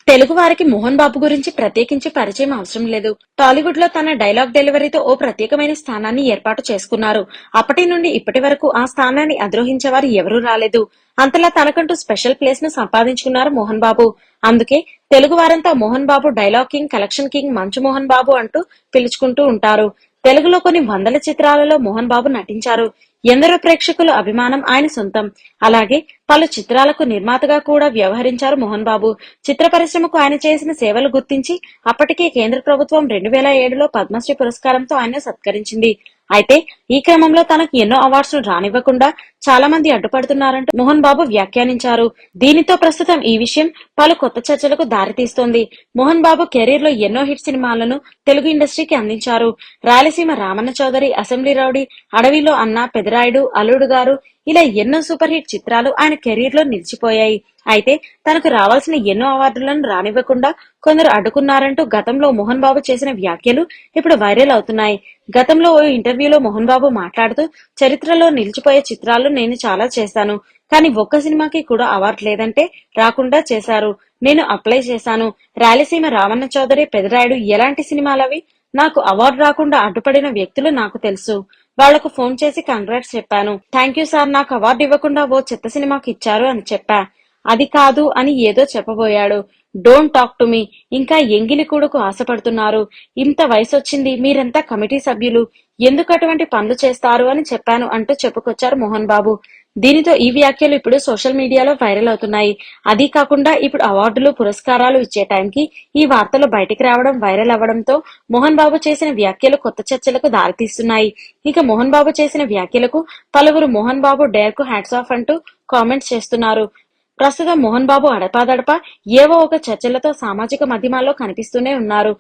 తెలుగు వారికి మోహన్ బాబు గురించి ప్రత్యేకించి పరిచయం అవసరం లేదు. టాలీవుడ్ లో తన డైలాగ్ డెలివరీతో ఓ ప్రత్యేకమైన స్థానాన్ని ఏర్పాటు చేసుకున్నారు. అప్పటి నుండి ఇప్పటి వరకు ఆ స్థానాన్ని అధిరోహించేవారు ఎవరూ రాలేదు. అంతలా తనకంటూ స్పెషల్ ప్లేస్ ను సంపాదించుకున్నారు మోహన్ బాబు. అందుకే తెలుగు వారంతా Mohan Babu dialogue king, collection king, మంచు మోహన్ బాబు అంటూ పిలుచుకుంటూ ఉంటారు. తెలుగులో కొన్ని వందల చిత్రాలలో మోహన్ బాబు నటించారు. ఎందరో ప్రేక్షకుల అభిమానం ఆయన సొంతం. అలాగే పలు చిత్రాలకు నిర్మాతగా కూడా వ్యవహరించారు మోహన్ బాబు. చిత్ర పరిశ్రమకు ఆయన చేసిన సేవలు గుర్తించి అప్పటికే కేంద్ర ప్రభుత్వం 2007లో పద్మశ్రీ పురస్కారంతో ఆయన సత్కరించింది. అయితే ఈ క్రమంలో తనకు ఎన్నో అవార్డ్స్ ను రానివ్వకుండా చాలా మంది అడ్డుపడుతున్నారంటూ మోహన్ బాబు వ్యాఖ్యానించారు. దీనితో ప్రస్తుతం ఈ విషయం పలు కొత్త చర్చలకు దారితీస్తోంది. మోహన్ బాబు కెరీర్ లో ఎన్నో హిట్ సినిమాలను తెలుగు ఇండస్ట్రీకి అందించారు. రాయలసీమ రామన్న చౌదరి, అసెంబ్లీ రౌడీ, అడవిలో అన్న, పెదరాయుడు, అల్లుడు గారు ఇలా ఎన్నో సూపర్ హిట్ చిత్రాలు ఆయన కెరీర్ లో నిలిచిపోయాయి. అయితే తనకు రావాల్సిన ఎన్నో అవార్డులను రానివ్వకుండా కొందరు అడ్డుకున్నారంటూ గతంలో మోహన్ బాబు చేసిన వ్యాఖ్యలు ఇప్పుడు వైరల్ అవుతున్నాయి. గతంలో ఓ ఇంటర్వ్యూలో మోహన్ బాబు మాట్లాడుతూ, చరిత్రలో నిలిచిపోయే చిత్రాలు నేను చాలా చేశాను. కానీ ఒక్క సినిమాకి కూడా అవార్డు లేదంటే రాకుండా చేశారు. నేను అప్లై చేశాను. రాయలసీమ రామన్న చౌదరి, పెదరాయుడు ఎలాంటి సినిమాలవి? నాకు అవార్డు రాకుండా అడ్డుపడిన వ్యక్తులు నాకు తెలుసు. వాళ్లకు ఫోన్ చేసి కంగ్రాట్స్ చెప్పాను. థ్యాంక్ యూ సార్, నాకు అవార్డు ఇవ్వకుండా ఓ చెత్త సినిమాకి ఇచ్చారు అని చెప్పా. అది కాదు అని ఏదో చెప్పబోయాడు. Don't talk to me. ఇంకా ఎంగిలి కూడుకు ఆశపడుతున్నారు. ఇంత వయసొచ్చింది, మీరంతా కమిటీ సభ్యులు, ఎందుకు అటువంటి పనులు చేస్తారు అని చెప్పాను అంటూ చెప్పుకొచ్చారు మోహన్ బాబు. దీనితో ఈ వ్యాఖ్యలు ఇప్పుడు సోషల్ మీడియాలో వైరల్ అవుతున్నాయి. అదీ కాకుండా ఇప్పుడు అవార్డులు, పురస్కారాలు ఇచ్చే టైంకి ఈ వార్తలు బయటికి రావడం, వైరల్ అవ్వడంతో మోహన్ బాబు చేసిన వ్యాఖ్యలు కొత్త చర్చలకు దారితీస్తున్నాయి. ఇక మోహన్ బాబు చేసిన వ్యాఖ్యలకు పలువురు మోహన్ బాబు డేర్ కు హ్యాట్స్ ఆఫ్ అంటూ కామెంట్స్ చేస్తున్నారు. ప్రస్తుతం మోహన్ బాబు అడపాదడపా ఏవో ఒక చర్చలతో సామాజిక మాధ్యమాల్లో కనిపిస్తూనే ఉన్నారు.